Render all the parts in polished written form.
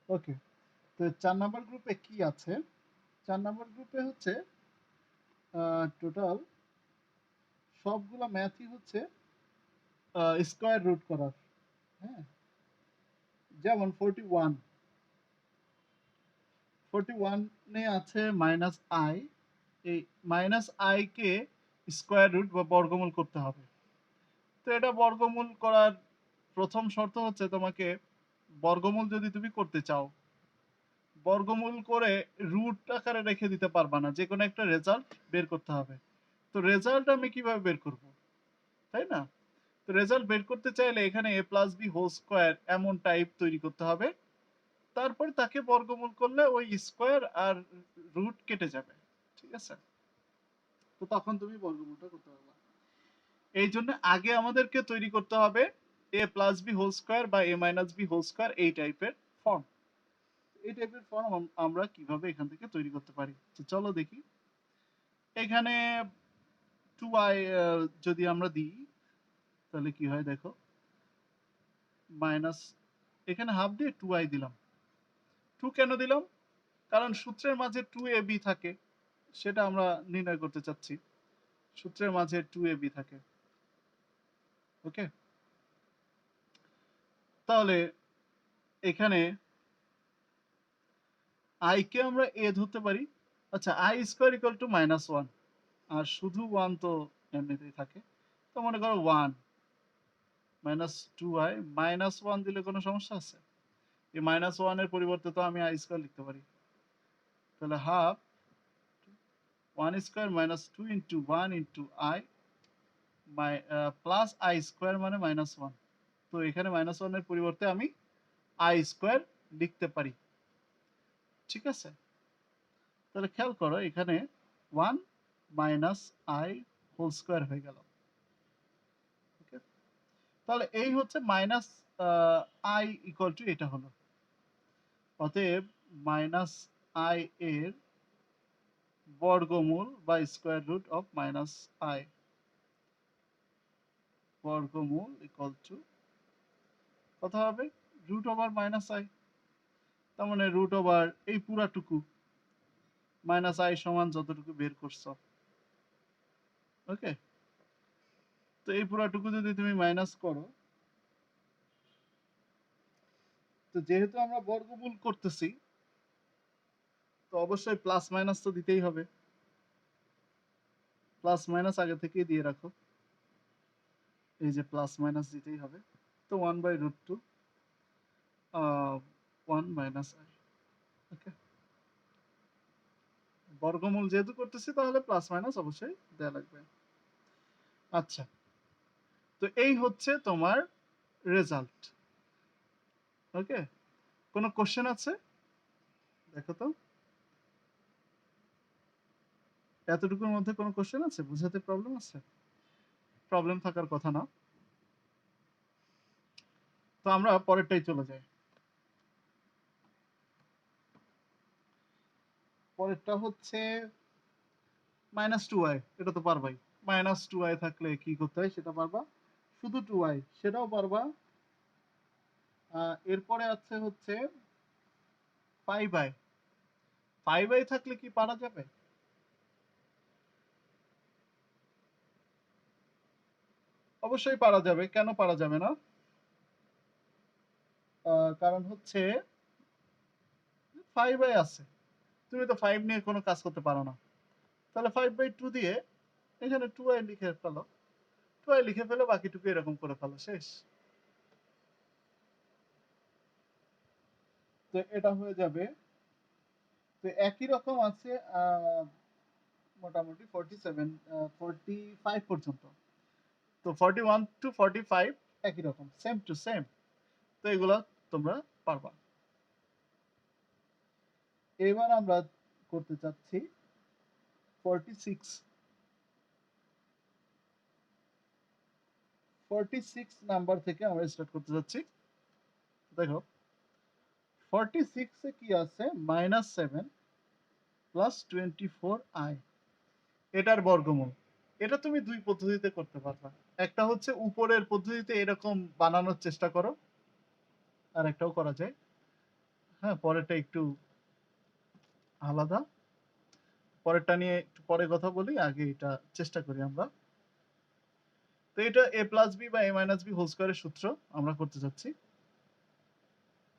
ওকে, তো 4 নাম্বার গ্রুপে কি আছে? 4 নাম্বার গ্রুপে হচ্ছে টোটাল সবগুলা ম্যাথই হচ্ছে স্কয়ার রুট করার। হ্যাঁ, যেমন 41 এ আছে মাইনাস আই। এই মাইনাস আই কে স্কয়ার রুট বা বর্গমূল করতে হবে। তো এটা বর্গমূল করার প্রথম শর্ত হচ্ছে তোমাকে বর্গমূল যদি তুমি করতে চাও, বর্গমূল করে রুট আকারে রেখে দিতে পারবা না, যে কোনো একটা রেজাল্ট বের করতে হবে। তো রেজাল্ট আমি কিভাবে বের করব, তাই না? তো রেজাল্ট বের করতে চাইলে এখানে a plus b whole square এমন টাইপ তৈরি করতে হবে। তারপর তাকে বর্গমূল করলে ওই স্কয়ার আর রুট কেটে যাবে। ঠিক আছে? তো তখন তুমি বর্গমূলটা করতে পারবা। এই জন্য আগে আমাদেরকে তৈরি করতে হবে a plus b whole square বা a minus b whole square, এই টাইপের ফর্ম। এই টাইপের ফর্ম আমরা কিভাবে এখান থেকে তৈরি করতে পারি, তো চলো দেখি। এখানে 2i যদি আমরা দিই তাহলে কি হয় দেখো, মাইনাস এখানে হাফ দিয়ে 2i দিলাম। 2 কেন দিলাম? কারণ সূত্রের মাঝে 2ab থাকে, সেটা আমরা নির্ণয় করতে চাচ্ছি। সূত্রের মাঝে 2ab থাকে। ওকে, তাহলে এখানে i কে আমরা a ধরতে পারি। আচ্ছা, i স্কয়ার ইকুয়াল টু -1, আর শুধু 1 তো এমনিতেই থাকে। তো মনে করো 1 -2i, -1 দিলে কোনো সমস্যা আছে? এই -1 এর পরিবর্তে তো আমি i স্কয়ার লিখতে পারি। তাহলে half 1 square -2 into 1 into i plus i square মানে -1। তো এখানে -1 এর পরিবর্তে আমি i স্কয়ার লিখতে পারি। ঠিক আছে? তাহলে খেয়াল করো এখানে 1 মাইনাস i হোল স্কয়ার হয়ে গেল। ওকে, তাহলে এই হচ্ছে মাইনাস i ইকুয়াল টু এটা হলো। অতএব মাইনাস i এর বর্গমূল বা square root of minus i বর্গমূল ইকুয়াল টু কত হবে? Root over minus i। তার মানে রুট ওভার এই পুরাটুকু মাইনাস i সমান যতটুকু বের করছো। ওকে, তো এই পুরাটুকু যদি তুমি মাইনাস করো, তো যেহেতু আমরা বর্গমূল করতেছি, তো অবশ্যই প্লাস মাইনাস তো দিতেই হবে। প্লাস মাইনাস আগে থেকেই দিয়ে রাখো, এই যে প্লাস মাইনাস দিতেই হবে। তো 1/√2 1 মাইনাস i। ওকে, বর্গমূল যেহেতু করতেছি তাহলে প্লাস মাইনাস অবশ্যই দেয়া লাগবে। আচ্ছা, তো এই হচ্ছে তোমার রেজাল্ট। ওকে, কোনো কোশ্চেন আছে? দেখো তো, এতটুকুর মধ্যে কোনো কোশ্চেন আছে? বুঝাতে প্রবলেম আছে? প্রবলেম থাকার কথা না। তো আমরা পরেরটাই চলে যাই। পরেরটা হচ্ছে -2i। এটা তো পারবাই। -2i থাকলে কি করতে হয় সেটা পারবা। শুধু 2i সেটাও পারবা। এরপরে আছে হচ্ছে 5i। 5i থাকলে কি পারা যাবে? অবশ্যই পারা যাবে। কেন পারা যাবে না? কারণ হচ্ছে 5i আছে। তুমি তো 5 নিয়ে কোনো কাজ করতে পারো না। তাহলে 5/2 দিয়ে এখানে 2i লিখে ফেলো। 2i লিখে ফেলে বাকিটুকু এরকম করে ফেলো, শেষ। তো এটা হয়ে যাবে। তো একই রকম আছে মোটামুটি 45 পর্যন্ত। তো 41 টু 45 একই রকম, সেম টু সেম। তো এগুলা তোমরা পারবা। এবার আমরা করতে চাচ্ছি 46। 46 নাম্বার থেকে আমরা স্টার্ট করতে যাচ্ছি। দেখো 46 এ কি আছে? -7 প্লাস 24i, এটার বর্গমূল। এটা তুমি দুই পদ্ধতিতে করতে পারবা। একটা হচ্ছে উপরের পদ্ধতিতে এরকম বানানোর চেষ্টা করো, আর একটাও করা যায়। হ্যাঁ, পরেরটা একটু আলাদা। পরেরটা নিয়ে একটু পরে কথা বলি, আগে এটা চেষ্টা করি আমরা। তো এটা a প্লাস b বা a মাইনাস b হোল স্কয়ারের সূত্র আমরা করতে যাচ্ছি।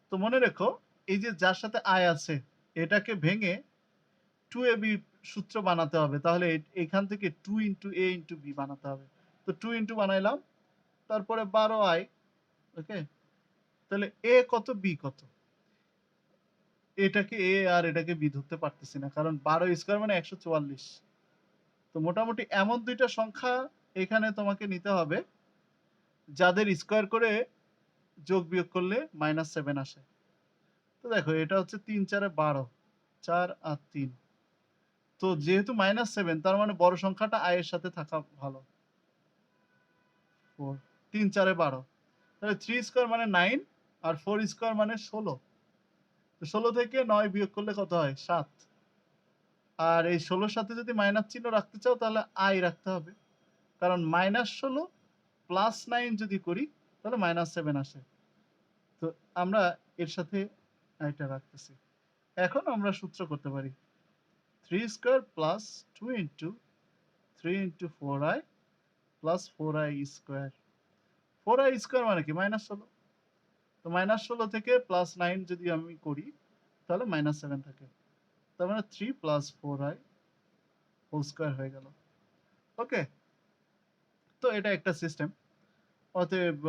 তো মনে রেখো, এই যে যার সাথে i আছে এটাকে ভেঙে 2ab সূত্র বানাতে হবে। তাহলে এখান থেকে 2 ইনটু a ইনটু b বানাতে হবে। তো 2 ইনটু বানাইলাম, তারপরে 12i, ওকে? তাহলে a কত b কত? এটাকে a আর এটাকে b ধরতে পারতেছি না, কারণ 12 স্কয়ার মানে 144। তো মোটামুটি এমন দুইটা সংখ্যা এখানে তোমাকে নিতে হবে যাদের স্কয়ার করে যোগ বিয়োগ করলে -7 আসে। তো দেখো, এটা হচ্ছে 3 4 এ 12, 4 আর 3। তো যেহেতু -7, তার মানে বড় সংখ্যাটা i এর সাথে থাকা ভালো। 4, 3 4 এ 12, তাহলে 3 স্কয়ার মানে 9 আর 4 স্কয়ার মানে 16। তো 16 থেকে 9 বিয়োগ করলে কত হয়? 7। আর এই 16 এর সাথে যদি মাইনাস চিহ্ন রাখতে চাও তাহলে i রাখতে হবে। কারণ -16 প্লাস 9 যদি করি তাহলে -7 আসে। তো আমরা এর সাথে এটা রাখতেছি। এখন আমরা সূত্র করতে পারি 3 square plus 2 into 3 into 4i plus 4i square. 4i square মানে কি? -16। তো -16 থেকে প্লাস 9 যদি আমি করি তাহলে -7 থাকে। তার মানে 3 প্লাস 4i হোল স্কয়ার হয়ে গেল। ওকে? তো এটা একটা সিস্টেম। অতএব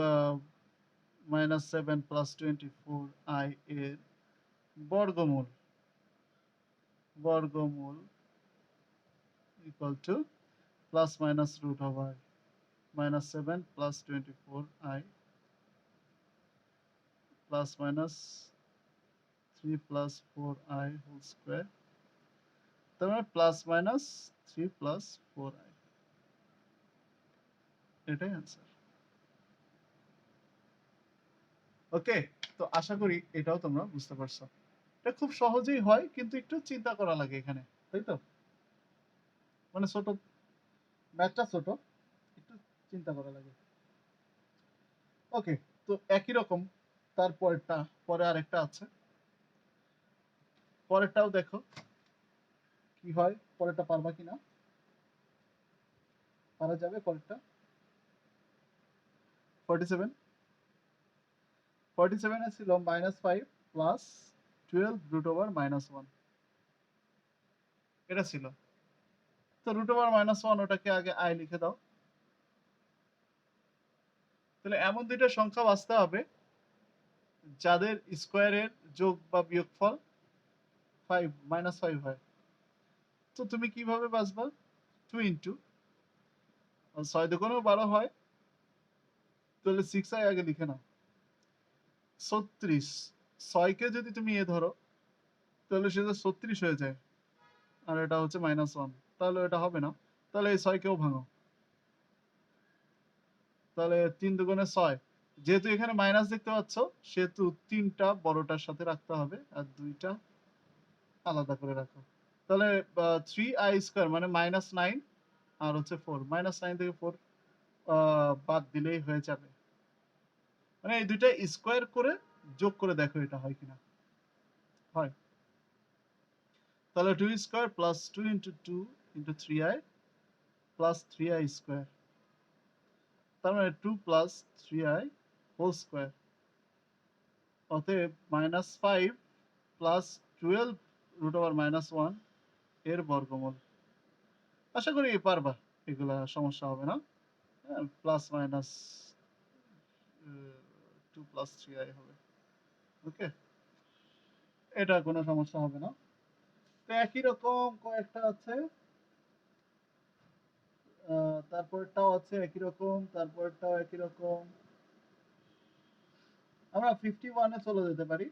-7 প্লাস 24i এর বর্গমূল বর্গমূল equal to plus minus root over -7 plus 24i plus minus 3 plus 4i whole square. তার মানে প্লাস মাইনাস 3 প্লাস 4i, এটাই অ্যান্সার। ওকে? তো আশা করি এটাও তোমরা বুঝতে পারছো। এটা খুব সহজেই হয়, কিন্তু একটু চিন্তা করা লাগে এখানে, তাই তো? মানে ছোট, ম্যাথটা ছোট, একটু চিন্তা করা লাগে। ওকে, তো একই রকম তারপরেরটা, পরে আরেকটা আছে। পরেরটাও দেখো কি হয়, পরেরটা পারবা কিনা। পারা যাবে পরেরটা? 47 47 এ ছিল -5 প্লাস 12 রুট ওভার -1, এটা ছিল। তো রুট ওভার -1 ওটাকে আগে i লিখে দাও। তাহলে এমন দুইটা সংখ্যা বাছতে হবে যাদের স্কয়ারের যোগ বা বিয়োগফল 5 -5 হয়। তো তুমি কিভাবে বাছবা? 2 ইনটু 6 দুগুণেও 12 হয়, তাহলে 6i আগে লিখে নাও। 36, 6 কে যদি তুমি এ ধরো তাহলে সেটা 36 হয়ে যায়, আর এটা হচ্ছে -1, তাহলে এটা হবে না। তাহলে এই 6 কেও ভাঙো, তাহলে 3 দুগুণে 6। যেহেতু এখানে মাইনাস দেখতে পাচ্ছ, সেহেতু 3টা বড়টার সাথে রাখতে হবে আর 2টা আলাদা করে রাখো। তাহলে 3i স্কয়ার মানে -9 আর হচ্ছে 4, -9 থেকে 4 বাদ দিলেই হয়ে যাবে। মানে এই দুইটা স্কয়ার করে যোগ করে দেখো এটা হয় কিনা। হয়। তাহলে 2 square plus 2 into 2 into 3i plus 3i square. তার মানে 2 প্লাস 3i হোল স্কয়ার। অতএব -5 প্লাস 12 রুট ওভার -1 এর বর্গমূল। আশা করি পারবা, এগুলা সমস্যা হবে না। হ্যাঁ, প্লাস মাইনাস 2 প্লাস 3i হবে। ওকে? এটা কোনো সমস্যা হবে না। তো একই রকম কয়েকটা আছে, তারপরটাও আছে একই রকম, তারপরটাও একই রকম। আমরা 51 এ চলে যেতে পারি।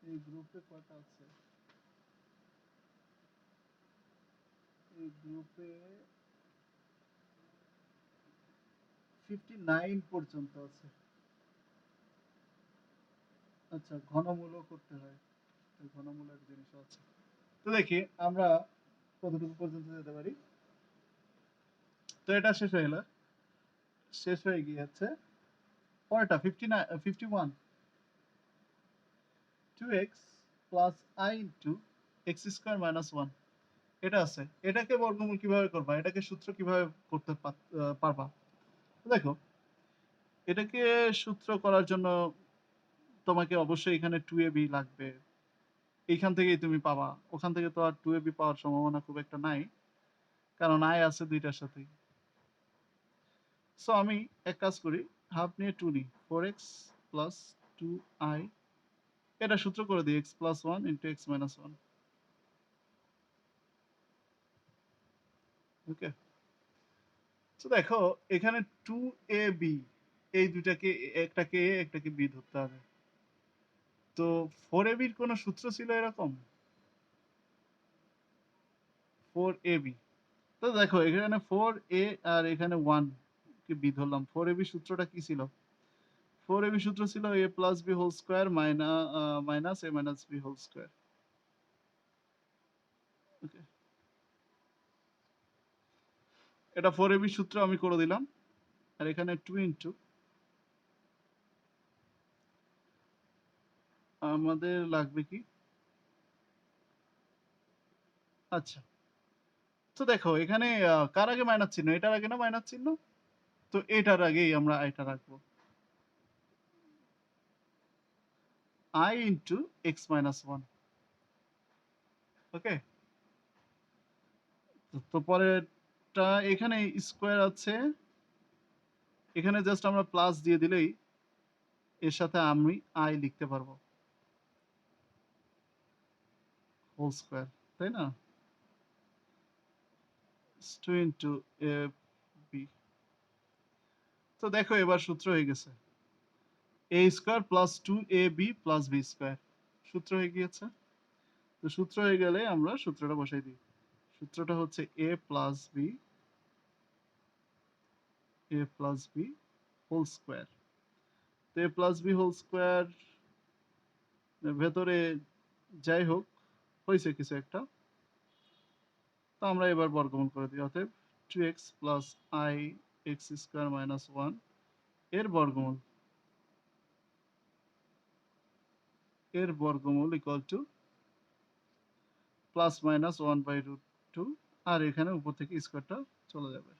এই গ্রুপে কয়টা আছে? এই গ্রুপে 59 পর্যন্ত আছে। আচ্ছা, ঘনমূলও করতে হয়। ঘনমূলের জিনিসও আছে। তো দেখি আমরা কতটুকু পর্যন্ত যেতে পারি। তো এটা শেষ হয়ে গেল, শেষ হয়ে গিয়েছে পরেরটা 51। 2x plus i into x square minus 1 এটা আছে। এটাকে বর্গমূল কিভাবে করবা, এটাকে সূত্র কিভাবে করতে পারবা? দেখো, এটাকে সূত্র করার জন্য তোমাকে অবশ্যই এখানে 2ab লাগবে। এইখান থেকেই তুমি পাবা। ওখান থেকে তো আর 2ab পাওয়ার সম্ভাবনা খুব একটা নাই, কারণ i আছে দুইটার সাথেই। সো আমি এক কাজ করি, হাফ নিয়ে 2 নিই, 4x প্লাস 2i, এটা সূত্র করে দিই, x plus 1 into x minus 1। ওকে, তো দেখো এখানে 2ab, এই দুইটাকে, একটাকে a একটাকে b ধরতে হবে। তো 4ab এর কোনো সূত্র ছিল এরকম? 4ab, তো দেখো এখানে 4a আর এখানে 1 কে b ধরলাম। 4ab সূত্রটা কি ছিল? 4ab সূত্র ছিল a plus b whole square minus a minus b whole square. Okay, এটা 4ab সূত্র আমি করে দিলাম। আর এখানে 2 ইনটু আমাদের লাগবে কি, আচ্ছা, তো দেখো এখানে কার আগে মাইনাস চিহ্ন, এটার আগে না মাইনাস চিহ্ন, তো এটার আগেই আমরা এটা রাখবো, i ইন্টু এক্স মাইনাস 1। ওকে, তো পরেরটা এখানে স্কোয়ার আছে, এখানে জাস্ট আমরা প্লাস দিয়ে দিলেই এর সাথে আমি i লিখতে পারবো, হোল স্কোয়ার, তাই না? 2 ইন্টু এ বি। তো দেখো এবার সূত্র হয়ে গেছে, a square plus 2ab plus b square, সূত্র হয়ে গিয়েছে। তো সূত্র হয়ে গেলে আমরা সূত্রটা বসাই দিই। সূত্রটা হচ্ছে a plus b whole square. তো a plus b whole square ভেতরে যাই হোক হয়েছে কিছু একটা, তো আমরা এবার বর্গমূল করে দিই। অতএব 2x plus i x square minus 1 এর বর্গমূল, ইকুয়াল টু প্লাস মাইনাস 1/√2, আর এখানে উপর থেকে স্কোয়ারটা চলে যাবে।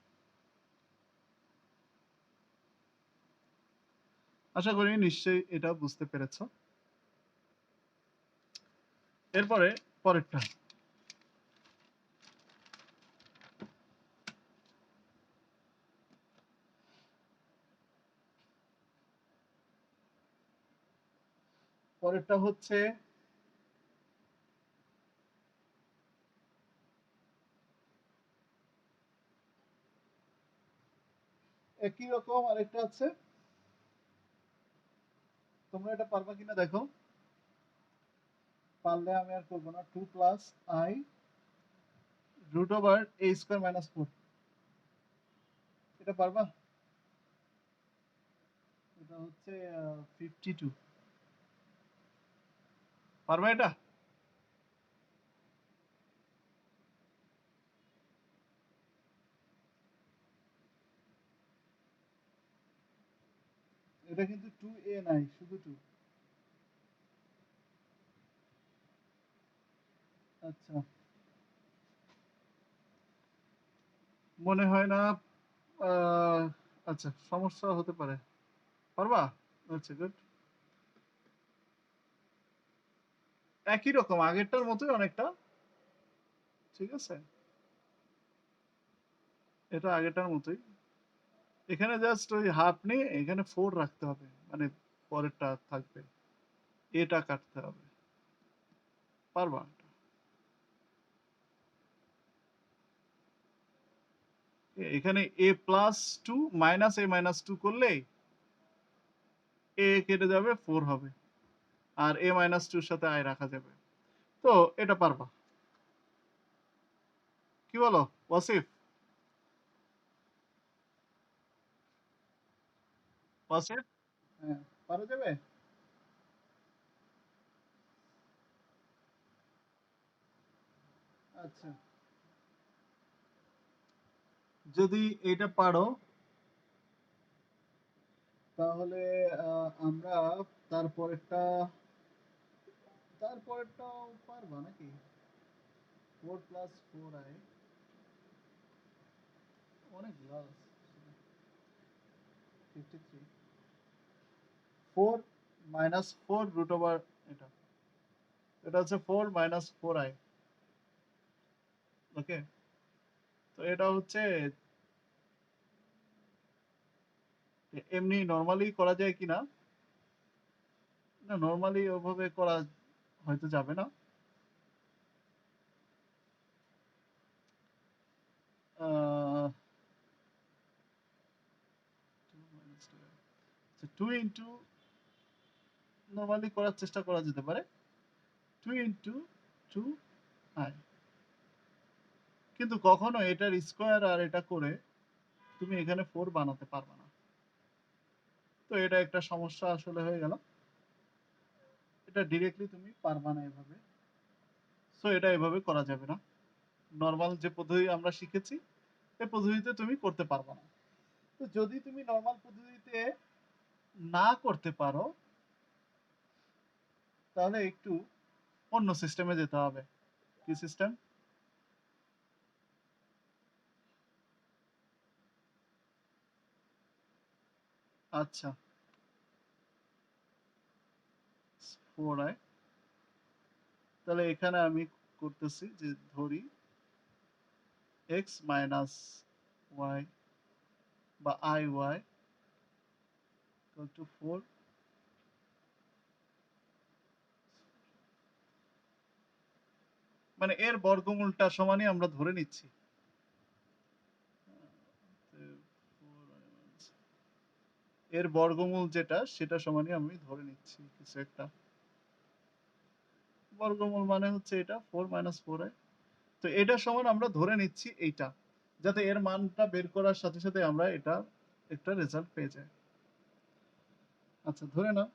আশা করি নিশ্চয়ই এটা বুঝতে পেরেছ। এরপরে পরেরটা, হচ্ছে একই রকম আরেকটা আছে, তোমরা এটা পারবা কিনা দেখো। পারলে আমি আর করবো না, 2 plus i root over a square minus 4, এটা পারবা? এটা হচ্ছে 52, পারবা এটা? এটা কিন্তু 2a নাই, শুধু 2। আচ্ছা, মনে হয় না, আহ, আচ্ছা সমস্যা হতে পারে, পারবা? আচ্ছা গুড, একই রকম আগেরটার মতোই অনেকটা, ঠিক আছে, এটা আগেরটার মতোই। এখানে জাস্ট ওই হাফ নিয়ে এখানে 4 রাখতে হবে, মানে পরেরটা থাকবে, এটা কাটতে হবে, পারবা? এখানে a plus 2 minus a minus 2 করলে a কেটে যাবে, 4 হবে, আর a মাইনাস 2 এর সাথে i রাখা যাবে। তো এটা পারবা, কি বলো ওয়াসিফ? ওয়াসিফ, হ্যাঁ, পারা যাবে। আচ্ছা, যদি এটা পারো তাহলে আমরা তারপরেরটা তারপরেরটাও পারবা নাকি? 4 প্লাস 4i অনেকগুলো আছে। 53 4 মাইনাস 4 রুট ওভার এটা এটা হচ্ছে 4 মাইনাস 4i। ওকে, তো এটা হচ্ছে এমনি নর্মালি করা যায় কিনা, না নর্মালি ওভাবে করা হয়তো যাবে না। টু ইন্টু নর্মালি করার চেষ্টা করা যেতে পারে 2 ইন্টু 2i, কিন্তু কখনো এটার স্কোয়ার আর এটা করে তুমি এখানে 4 বানাতে পারবে না। তো এটা একটা সমস্যা আসলে হয়ে গেল, এটা ডিরেক্টলি তুমি পারবা না এভাবে। সো এটা এভাবে করা যাবে না, নর্মাল যে পদ্ধতি আমরা শিখেছি এই পদ্ধতিতে তুমি করতে পারবে না। তো যদি তুমি নর্মাল পদ্ধতিতে না করতে পারো তাহলে একটু অন্য সিস্টেমে যেতে হবে। কি সিস্টেম? আচ্ছা, 4i, তাহলে এখানে আমি করতেছি যে ধরি x মাইনাস y বা iy equal to 4, মানে এর বর্গমূলটা সমানই আমরা ধরে নিচ্ছি। এর বর্গমূল যেটা সেটা সমানই আমি ধরে নিচ্ছি কিছু একটা। বর্গমূল মানে হচ্ছে এটা 4 মাইনাস 4i। তো এটা সমান আমরা ধরে নিচ্ছি এইটা, যাতে এর মানটা বের করার সাথে সাথে আমরা এটা একটা রেজাল্ট পেয়ে যাই। আচ্ছা ধরে নাও।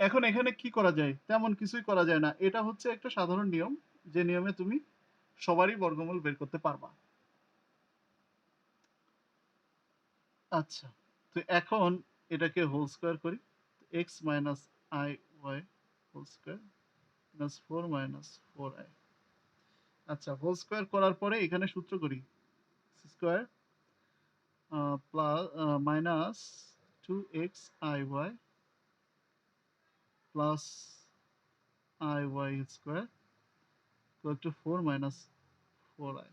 এখন এখানে কি করা যায়? তেমন কিছুই করা যায় না, এটা হচ্ছে একটা সাধারণ নিয়ম, যে নিয়মে তুমি সবারই বর্গমূল বের করতে পারবা। আচ্ছা, তো এখন এটাকে হোল স্কয়ার করি। x minus i y whole square plus 4 minus 4i। আচ্ছা, হোল স্কয়ার করার পরে এখানে সূত্র করি square plus minus 2x iy plus iy square equal to 4 minus 4i,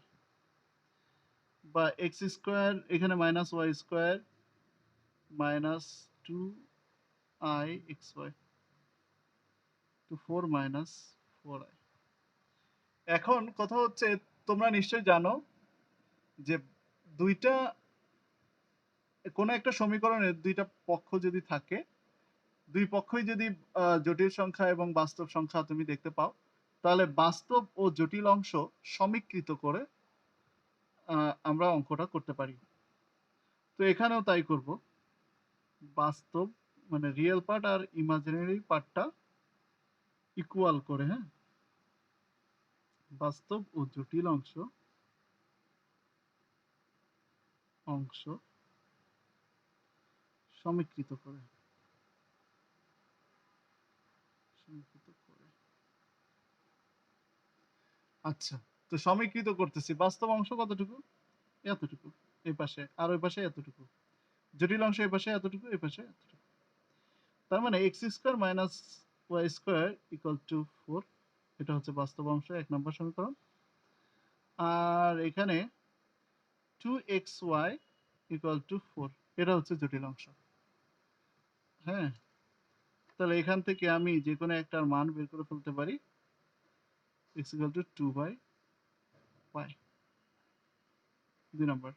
বা x স্কয়ার এখানে minus y square minus 2i xy to 4 minus 4i। এখন কথা হচ্ছে, তোমরা নিশ্চয়ই জানো যে দুইটা কোনো একটা সমীকরণের দুইটা পক্ষ যদি থাকে, দুই পক্ষই যদি জটিল সংখ্যা এবং বাস্তব সংখ্যা তুমি দেখতে পাও, তাহলে বাস্তব ও জটিল অংশ সমীকৃত করে আমরা অঙ্কটা করতে পারি। তো এখানেও তাই করব, বাস্তব মানে রিয়েল পার্ট আর ইমাজিনারি পার্টটা ইকুয়াল করে, হ্যাঁ, বাস্তব ও জটিল অংশ অংশ সমীকৃত করে সমীকৃত করে। আচ্ছা, তো সমীকৃত করতেছি, বাস্তব অংশ কতটুকু? এতটুকু এই পাশে, আর ওই পাশে এতটুকু, জটিল অংশ এই পাশে এতটুকু, এই পাশে এতটুকু। তার মানে x square minus y square equal to 4, এটা হচ্ছে বাস্তব অংশ, 1 নম্বর সমীকরণ। আর এখানে 2xy ইকুয়াল টু 4, এটা হচ্ছে জটিল অংশ। হ্যাঁ, তাহলে এখান থেকে আমি যে কোনো একটার মান বের করে ফেলতে পারি, x ইকুয়াল টু 2/y, 2 নম্বর।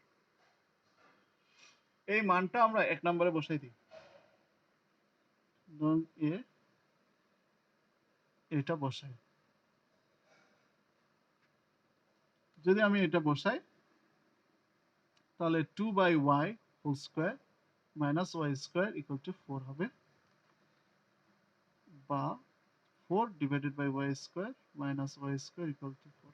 এই মানটা আমরা 1 নম্বরে বসাই দিই, ধরুন এটা বসাই। যদি আমি এটা বসাই তাহলে 2/y whole square minus y square equal to 4 হবে, বা 4 divided by y square minus y square equal to 4।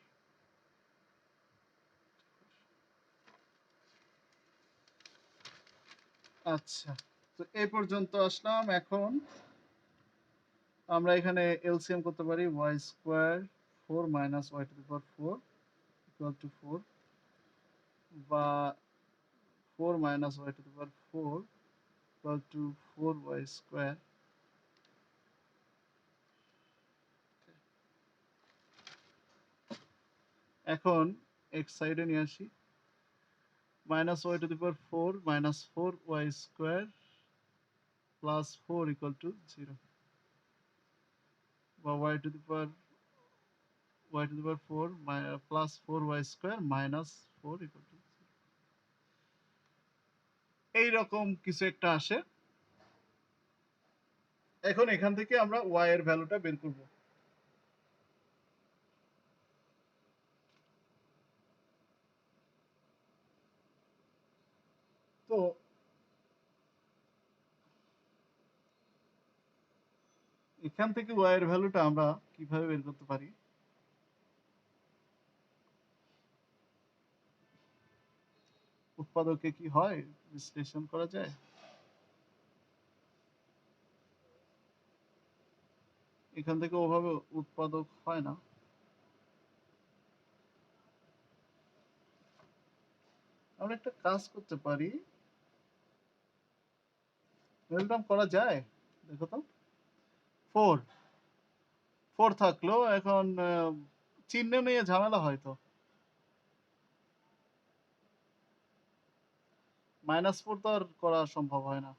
আচ্ছা, তো এই পর্যন্ত আসলাম। এখন আমরা এখানে এলসিএম করতে পারি y square 4 minus y to the power 4 equal to 4 বা 4 minus y to the power 4 equal to 4y square. এখন x সাইডে নিয়ে আসি, minus y to the power 4 minus 4y square plus 4 equal to 0 বা y to the power 4 plus 4y square minus 4 equal to এইরকম কিছু একটা আসে। এখন এখান থেকে আমরা y এর ভ্যালুটা বের করব। তো এখান থেকে y এর ভ্যালুটা আমরা কিভাবে বের করতে পারি? উৎপাদকে কি হয় বিশ্লেষণ করা যায়? এখান থেকে ওভাবে উৎপাদক হয় না। আমরা একটা কাজ করতে পারি, ওয়েলকাম করা যায়। দেখো তো 4 4 থাকলো, এখন চিহ্ন নিয়ে ঝামেলা হয়তো। -4 তো আর করা সম্ভব হয় না,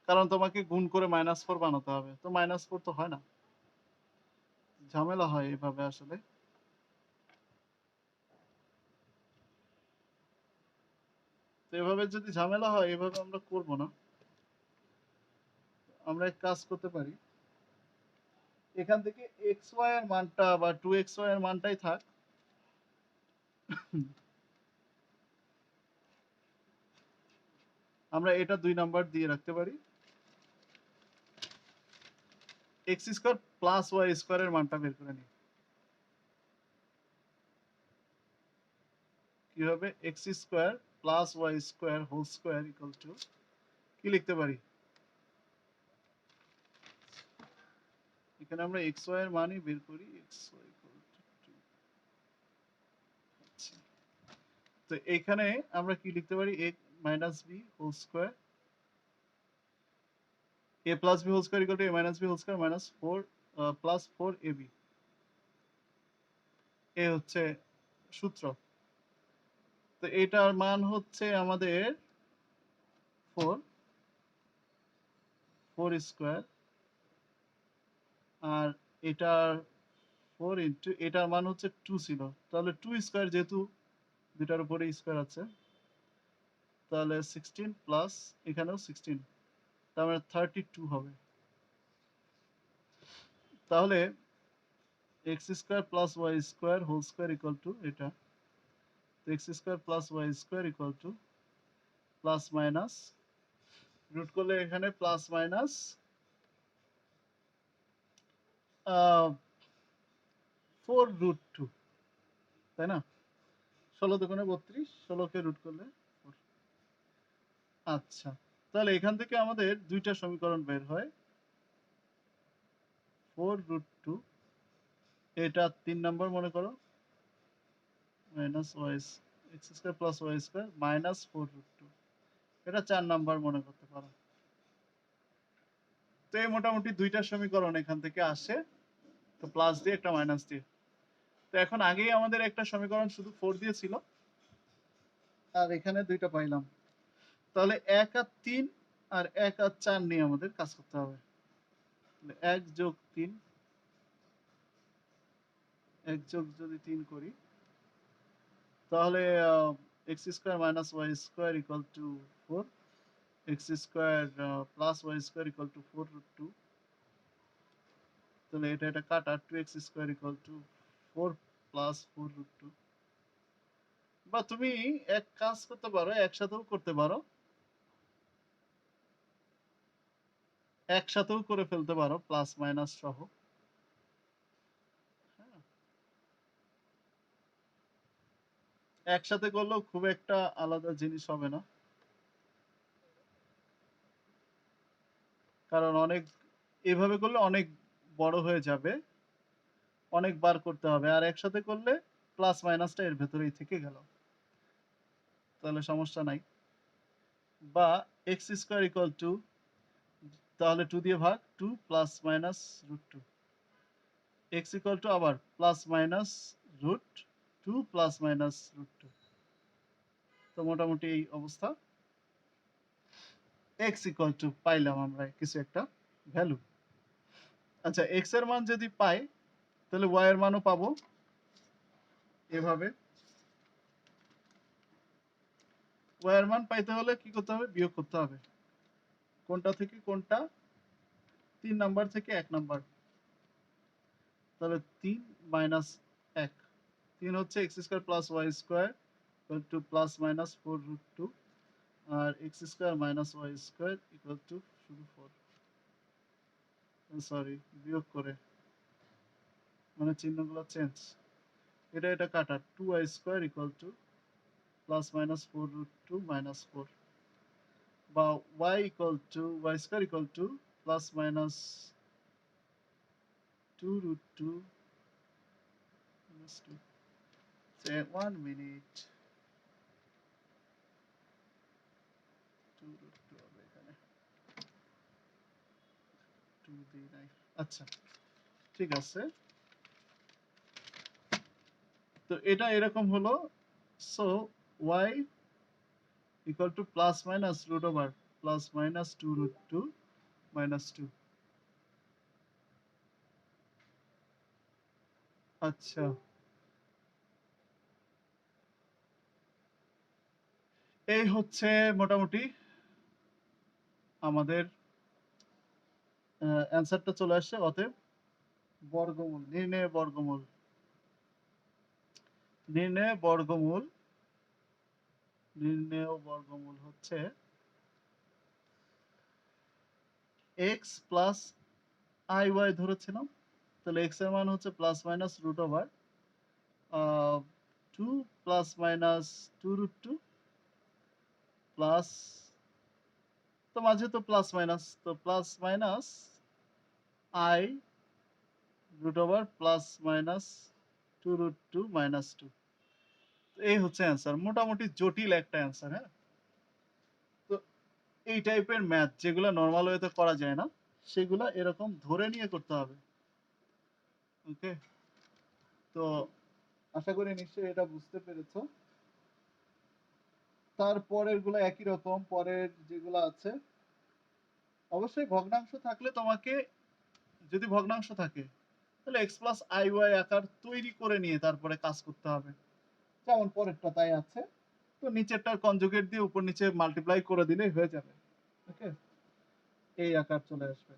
কারণ তোমাকে গুণ করে -4 বানাতে হবে, তো -4 তো হয় না, ঝামেলা হয় এভাবে আসলে। তো এভাবে যদি ঝামেলা হয়, এভাবে আমরা করব না। আমরা এক কাজ করতে পারি, এখান থেকে এক্স ওয়াই এর মানটা বা 2xy এর মানটাই থাক, আমরা এটা 2 নাম্বার দিয়ে রাখতে পারি। X square plus y square এর মানটা বের করে নিই। কি হবে? X square plus y square whole square equal to কি লিখতে পারি? এখানে আমরা এক্স ওয়াই এর মানই বের করি, এক্স ওয়াই ইকুয়াল টু 2। আচ্ছা, তো এখানে আমরা কি লিখতে পারি? a minus b whole square, a plus b whole square equal to a minus b whole square minus 4 plus 4ab। এ হচ্ছে সূত্র। তো এটার মান হচ্ছে আমাদের 4 স্কয়ার, আর এটার 4 ইন্টু এটার মান হচ্ছে 2 ছিল, তাহলে 2 স্কয়ার, যেহেতু দুটার উপরে স্কয়ার আছে, তাহলে 16 প্লাস এখানেও 16, তার মানে 32 হবে। তাহলে x square plus y square whole square equal to এটা, তো x square plus y square equal to plus minus, root করলে এখানে প্লাস মাইনাস 4√2, তাই না? 16 দুগুণে 32, 16 কে রুট করলে 4। আচ্ছা, তাহলে এখান থেকে আমাদের দুইটা সমীকরণ বের হয়, 4√2, এটা 3 নাম্বার মনে করো, minus y x square plus y square minus 4√2, এটা 4 নাম্বার মনে করতে পারো। তো এই মোটামুটি দুইটা সমীকরণ এখান থেকে আসে, তো প্লাস দিয়ে একটা মাইনাস দিয়ে। তো এখন আগেই আমাদের একটা সমীকরণ শুধু 4 দিয়ে ছিল, আর এখানে দুইটা পাইলাম। তাহলে 1 আর 3 আর 1 আর 4 নিয়ে আমাদের কাজ করতে হবে। 1 যোগ 3, 1 যোগ যদি 3 করি, তাহলে x square minus y square equal to 4, x square plus y square equal to 4√2। তাহলে এটা কাটা, 2x square equal to 4 plus 4√2। বা তুমি এক কাজ করতে পারো, একসাথেও করতে পারো, একসাথেও করে ফেলতে পারো প্লাস মাইনাস সহ। হ্যাঁ, একসাথে করলেও খুব একটা আলাদা জিনিস হবে না, কারণ অনেক এভাবে করলে অনেক বড় হয়ে যাবে, অনেকবার করতে হবে। আর একসাথে করলে প্লাস মাইনাসটা এর ভেতরেই থেকে গেল, তাহলে সমস্যা নাই। বা এক্স স্কোয়ার ইকুয়াল টু, তাহলে 2 দিয়ে ভাগ, 2 plus minus root 2, X equal to আবার plus minus root 2 plus minus root 2। তো মোটামুটি এই অবস্থা। এক্স ইকুয়াল টু পাইলাম আমরা কিছু একটা ভ্যালু। আচ্ছা, এক্স এর মান যদি পাই তাহলে ওয়াই এর মানও পাবো এভাবে। ওয়াই এর মান পাইতে হলে কি করতে হবে? বিয়োগ করতে হবে। কোনটা থেকে কোনটা? 3 নাম্বার থেকে 1 নাম্বার। তাহলে 3 মাইনাস 1, 3 হচ্ছে x square plus y square equal to plus minus 4 root 2, আর x square minus y square equal to শুধু 4, সরি বিয়োগ করে, মানে চিহ্নগুলো চেঞ্জ, এটা কাটা, 2y square equal to plus minus 4 root 2 minus 4, বা y equal to y square equal to plus minus 2 root 2 minus 2। Say 1 minute, 2 root 2 হবে এখানে, 2 দিই নাই। আচ্ছা ঠিক আছে, তো এটা এরকম হলো। So y equal to plus minus root over plus minus 2 root 2 minus 2। আচ্ছা, এই হচ্ছে মোটামুটি আমাদের অ্যান্সারটা চলে আসছে। অতএব বর্গমূল, নির্ণয় বর্গমূল, নির্ণয় বর্গমূল, নির্ণয় বর্গমূল হচ্ছে x প্লাস আই ওয়াই ধরেছিলাম, তাহলে x এর মান হচ্ছে plus minus root over 2 plus minus 2 root 2 plus, তো মাঝে তো প্লাস মাইনাস, তো plus minus i root over plus minus 2 root 2 minus 2। এই হচ্ছে অ্যান্সার, মোটামুটি জটিল একটা অ্যান্সার। হ্যাঁ, তো এই টাইপের ম্যাথ যেগুলো নর্মাল ওয়েতে করা যায় না, সেগুলা এরকম ধরে নিয়ে করতে হবে। ওকে, তো আশা করি নিশ্চয়ই এটা বুঝতে পেরেছো। তারপরের গুলো একই রকম, পরের যেগুলো আছে অবশ্যই ভগ্নাংশ থাকলে তোমাকে, যদি ভগ্নাংশ থাকে তাহলে এক্স প্লাস আই ওয়াই আকার তৈরি করে নিয়ে তারপরে কাজ করতে হবে, যেমন পরেরটা তাই আছে। তো নিচেরটার কনজুগেট দিয়ে উপর নিচে মাল্টিপ্লাই করে দিলেই হয়ে যাবে। ওকে, এই আকার চলে আসবে।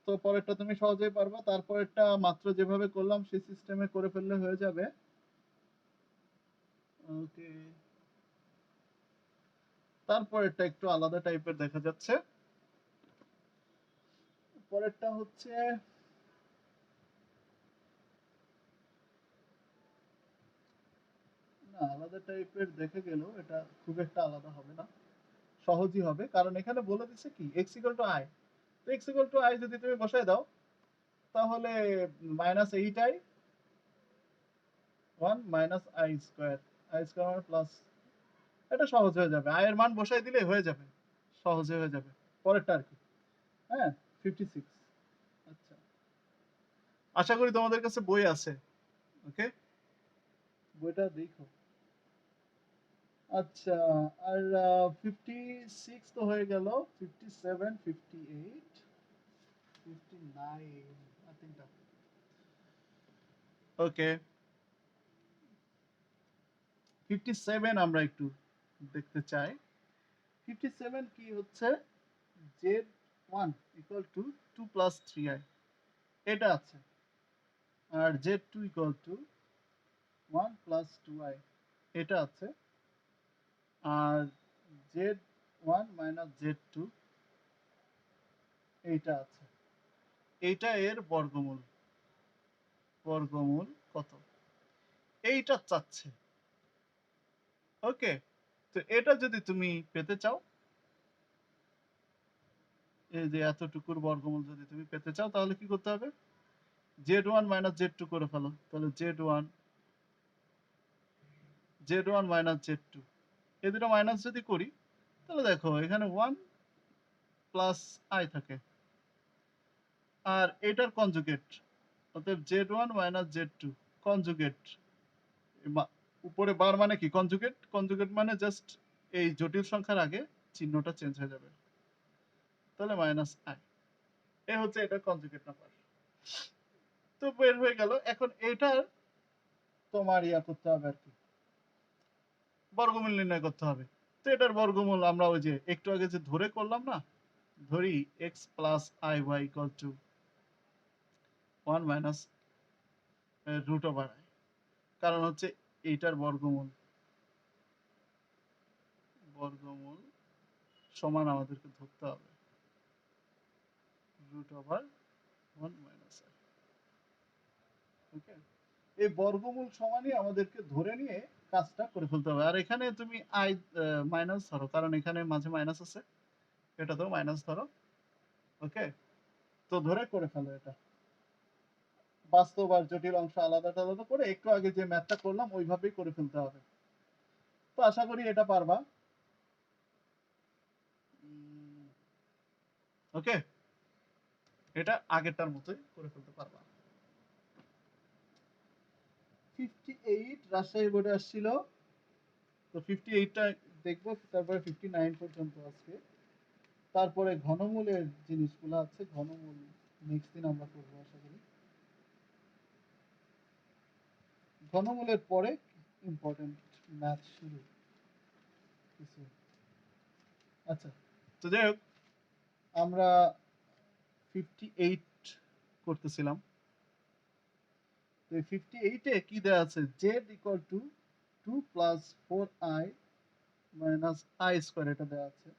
তো পরেরটা তুমি সহজেই পারবা, তারপরেরটা মাত্র যেভাবে করলাম সেই সিস্টেমে করে ফেললে হয়ে যাবে। ওকে, তারপরেরটা একটু আলাদা টাইপের দেখা যাচ্ছে। পরেরটা হচ্ছে, না আলাদা টাইপের দেখে গেলেও এটা খুব একটা আলাদা হবে না, সহজই হবে। কারণ এখানে বলে দিচ্ছে কি x ইকুয়াল টু আই, তো x ইকুয়াল টু আই যদি তুমি বসায় দাও তাহলে minus 8i 1 minus I square, I square মানে প্লাস, এটা সহজ হয়ে যাবে, আই এর মান বসাই দিলে হয়ে যাবে, সহজে হয়ে যাবে। পরেরটা আর কি, হ্যাঁ 56। আচ্ছা, আশা করি তোমাদের কাছে বই আছে। ওকে, বইটা দেখো। আচ্ছা, আর 56 তো হয়ে গেল, 57, 58, 59 আর তিনটা। ওকে, 57 আমরা একটু দেখতে চাই। 57 কি হচ্ছে, z1 equal to 2 plus 3i, এটা আছে। আর z2 equal to 1 plus 2i, এটা আছে। আর z1 মাইনাস z2, এইটা আছে। এইটা এর বর্গমূল, বর্গমূল কত এইটা চাচ্ছে। ওকে, তো এটা যদি তুমি পেতে চাও, এই যে এতটুকুর বর্গমূল যদি তুমি পেতে চাও তাহলে কি করতে হবে, z1 মাইনাস z2 করে ফেলো। তাহলে z1 মাইনাস z2, এই দুটো মাইনাস যদি করি তাহলে দেখো এখানে 1 প্লাস i থাকে, আর এটার কনজুগেট, অতএব z1 মাইনাস z2 কনজুগেট, উপরে বার মানে কি কনজুগেট, কনজুগেট মানে জাস্ট এই জটিল সংখ্যার আগে চিহ্নটা চেঞ্জ হয়ে যাবে, তাহলে মাইনাস i, এই হচ্ছে এটা কনজুগেট নাম্বার। তো বের হয়ে গেল। এখন এটার তোমার ইয়া করতে হবে আর কি, বর্গমূল নির্ণয় করতে হবে। তো এটার বর্গমূল আমরা ওই যে একটু আগে যে ধরে করলাম না, ধরি x plus i y equal to 1 minus root over i, কারণ হচ্ছে এইটার বর্গমূল সমান আমাদেরকে ধরতে হবে root over 1 minus i. Okay, এই বর্গমূল সমানই আমাদেরকে ধরে নিয়ে কাজটা করে ফেলতে হবে। আর এখানে তুমি আই মাইনাস ধরো, কারণ এখানে মাঝে মাইনাস আছে, এটা তো মাইনাস ধরো। ওকে, তো ধরে করে ফেলো এটা, বাস্তব আর জটিল অংশ আলাদা আলাদা করে একটু আগে যে ম্যাথটা করলাম ওইভাবেই করে ফেলতে হবে। তো আশা করি এটা পারবা। ওকে, এটা আগেরটার মতোই করে ফেলতে পারবা। 58 রাজশাহী বোর্ডে আসছিল, তো 58টা দেখবো, তারপরে 59 পর্যন্ত আজকে। তারপরে ঘনমূলের জিনিসগুলো আছে, ঘনমূল নেক্সট দিন আমরা করবো আশা করি। ঘনমূলের পরে ইম্পর্টেন্ট ম্যাথ শুরু কিছু। আচ্ছা, তো যাই হোক, আমরা 58 করতেছিলাম। তো 58 এ কি দেওয়া আছে, z equal to 2 plus 4i minus i square, এটা দেওয়া আছে।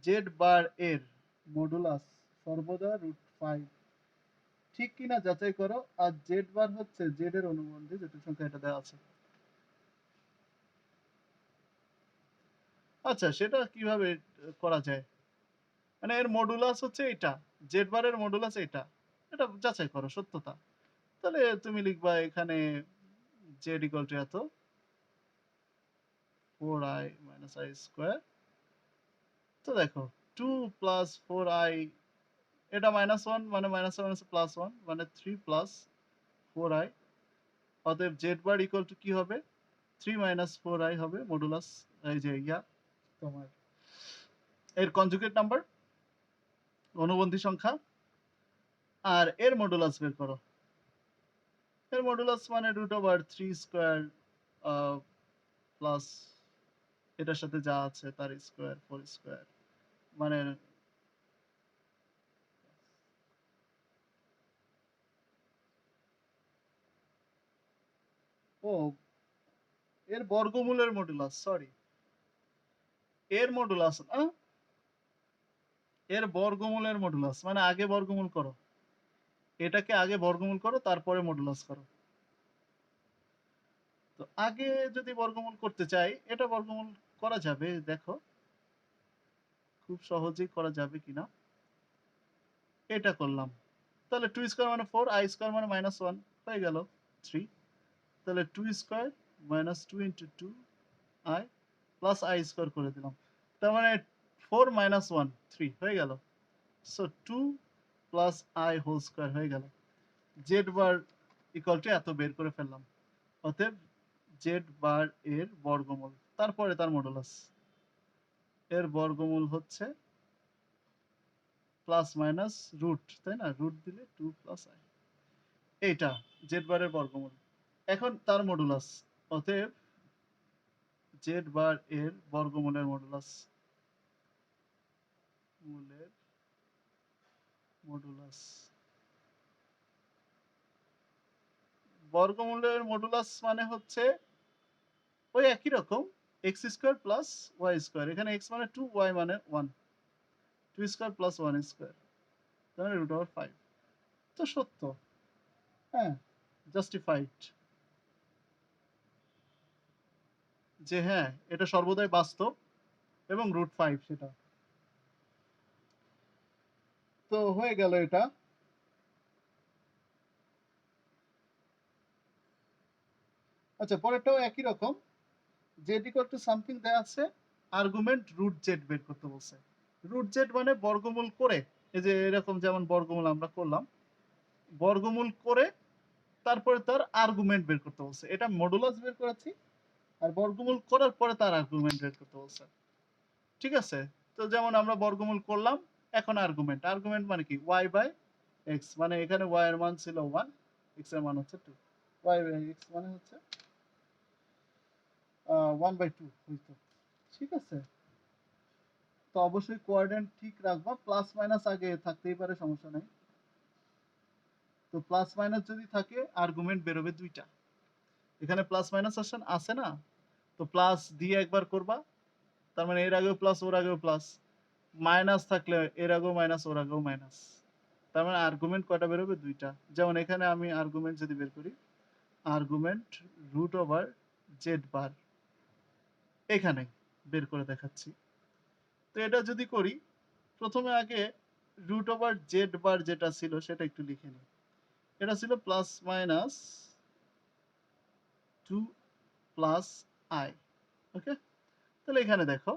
z বার এর মডুলাস সর্বদা √5, ঠিক কিনা যাচাই করো। আর z বার হচ্ছে z এর অনুবন্ধী জটিল সংখ্যা, এটা দেওয়া আছে। আচ্ছা, সেটা কিভাবে করা যায়, মানে এর মডুলাস হচ্ছে এটা, z বারের মডুলাস এটা, এটা যাচাই করো সত্যতা। তাহলে তুমি লিখবা এখানে z ইকুয়াল টু এত 4i মাইনাস i স্কয়ার। তো দেখো 2 প্লাস 4i, এটা -1 মানে -1 +1 মানে 3 প্লাস 4i, অতএব z বার ইকুয়াল টু কি হবে, 3 মাইনাস 4i হবে মডুলাস, এই যে ইয়া তোমার এর কনজুগেট নাম্বার, অনুবন্ধী সংখ্যা, আর এর মডুলাস বের করো। এর মডুলাস মানে √3 স্কয়ার প্লাস এটার সাথে যা আছে তার স্কয়ার 4 স্কয়ার, মানে ও এর বর্গমূলের মডুলাস, সরি, এর মডুলাস না, এর বর্গমূলের মডুলাস মানে আগে বর্গমূল করো, এটাকে আগে বর্গমূল করো তারপরে মডুলাস করো। তো আগে যদি বর্গমূল করতে চাই, এটা বর্গমূল করা যাবে, দেখো খুব সহজেই করা যাবে কিনা। এটা করলাম, তাহলে 2 স্কয়ার মানে 4, i স্কয়ার মানে -1 হয়ে গেল 3। তাহলে 2 square minus 2 into 2 i plus i square করে দিলাম, তার মানে 4 মাইনাস 1 3 হয়ে গেল। So 2 plus i whole square হয়ে গেল। z বার ইকুয়াল টু এত বের করে ফেললাম, অতএব z বার এর বর্গমূল, তারপরে তার মডুলাস, এর বর্গমূল হচ্ছে প্লাস মাইনাস রুট, তাই না, রুট দিলে 2 প্লাস i, এইটা z বারের বর্গমূল। এখন তার মডুলাস, অতএব z বার এর বর্গমূলের মডুলাস, মডুলাস বর্গমূলের মডুলাস মানে হচ্ছে ওই একই রকম, x square plus y square, এখানে x মানে 2, y মানে 1, 2 স্কয়ার প্লাস 1 স্কয়ার, তাহলে √5। তো সত্য, হ্যাঁ, জাস্টিফাইড, যে হ্যাঁ এটা সর্বদাই বাস্তব এবং √5 সেটা। তো হয়ে গেল এটা। আচ্ছা, পরেরটাও একই রকম। জেড ইকুয়াল টু সামথিং দেয়া আছে, আর্গুমেন্ট রুট জেড বের করতে বলছে। রুট জেড মানে বর্গমূল করে, এই যে এরকম যেমন বর্গমূল আমরা করলাম, বর্গমূল করে তারপরে তার আর্গুমেন্ট বের করতে বলছে। এটা মডুলাস বের করেছি, আর বর্গমূল করার পরে তার আর্গুমেন্ট বের করতে বলছে। ঠিক আছে? তো যেমন আমরা বর্গমূল করলাম, এখন আর্গুমেন্ট। আর্গুমেন্ট মানে কি? y বাই x, মানে এখানে y এর মান ছিল 1, x এর মান হচ্ছে 2। y বাই x মানে হচ্ছে 1/2 হইতো। ঠিক আছে? তো অবশ্যই কোঅর্ডিনেট ঠিক রাখবা, প্লাস মাইনাস আগে থাকতেই পারে, সমস্যা নাই। তো প্লাস মাইনাস যদি থাকে আর্গুমেন্ট বেরোবে দুইটা। এখানে প্লাস মাইনাস আছে না? তো প্লাস দিয়ে একবার করবা, তার মানে এর আগেও প্লাস ওর আগেও প্লাস। মাইনাস থাকলে এর আগেও মাইনাস ওর আগেও মাইনাস। তার মানে আর্গুমেন্ট কয়টা বেরোবে? দুইটা। যেমন এখানে আমি আর্গুমেন্ট যদি বের করি, argument root over Z bar, এখানে বের করে দেখাচ্ছি। তো এটা যদি করি, প্রথমে আগে রুট ওভার জেড বার যেটা ছিল সেটা একটু লিখে নিই। এটা ছিল প্লাস মাইনাস 2 প্লাস আই। ওকে, তাহলে এখানে দেখো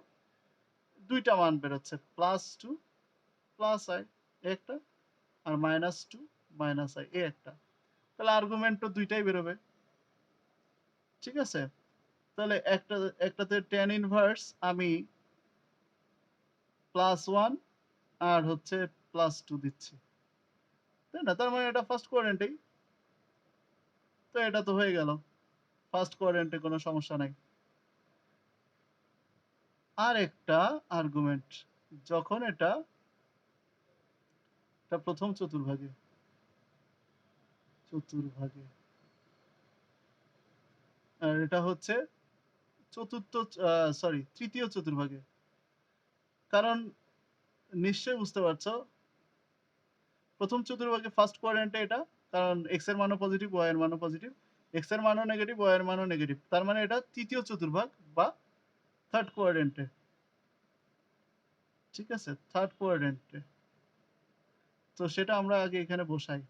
দুইটা মান বেরোচ্ছে, প্লাস 2 প্লাস আই একটা, আর মাইনাস 2 মাইনাস আই একটা। তাহলে আর্গুমেন্ট তো দুইটাই বেরোবে। ঠিক আছে? তাহলে একটাতে tan ইনভার্স আমি প্লাস 1 আর হচ্ছে প্লাস 2 দিচ্ছি, তাই না? তার মানে এটা ফার্স্ট কোয়াড্রেন্টেই। তো এটা তো হয়ে গেল, ফার্স্ট কোয়াড্রেন্টে কোনো সমস্যা নাই। আর একটা আর্গুমেন্ট, যখন এটা প্রথম চতুর্ভাগে আর এটা হচ্ছে চতুর্থ, সরি তৃতীয় চতুর্ভাগে। কারণ নিশ্চয়ই বুঝতে পারছো, প্রথম চতুর্ভাগে ফার্স্ট কোয়াড্রেন্টে এটা, কারণ এক্স এর মানও পজিটিভ, ওয়াই এর মানও পজিটিভ, এক্স এর মানও নেগেটিভ, ওয়াই এর মানও নেগেটিভ। তার মানে এটা তৃতীয় চতুর্ভাগ বা থার্ড কোয়াড্রেন্টে। ঠিক আছে? থার্ড কোয়াড্রেন্টে। তো সেটা আমরা আগে এখানে বসাই,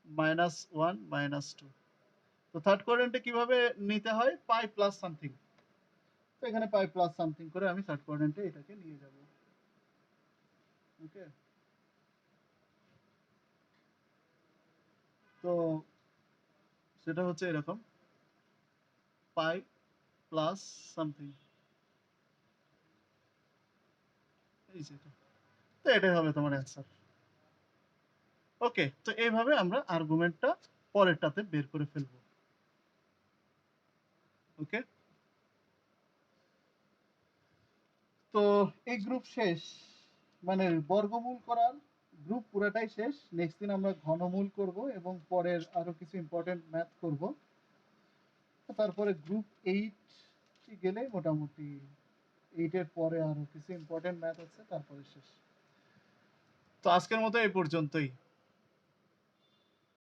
-1 -2। তো থার্ড কোয়াড্রেন্টে কিভাবে নিতে হয়? পাই প্লাস সামথিং। তো এখানে পাই প্লাস সামথিং করে আমি থার্ড কোয়াড্রেন্টে এটাকে নিয়ে যাব। ওকে, তো সেটা হচ্ছে এরকম, পাই প্লাস সামথিং, এই যেটা। তো এটাই হবে তোমার অ্যান্সার। ওকে, তো এইভাবে আমরা আর্গুমেন্টটা পরেরটাতে বের করে ফেলবো। ওকে, তো এই গ্রুপ শেষ, মানে বর্গমূল করার গ্রুপ পুরোটাই শেষ। নেক্সট দিন আমরা ঘনমূল করব এবং পরের আরো কিছু ইম্পর্টেন্ট ম্যাথ করব। তারপরে গ্রুপ 8 গেলে মোটামুটি 8 এর পরে আরো কিছু ইম্পর্টেন্ট ম্যাথ আছে, তারপরে শেষ। তো আজকের মতো এই পর্যন্তই।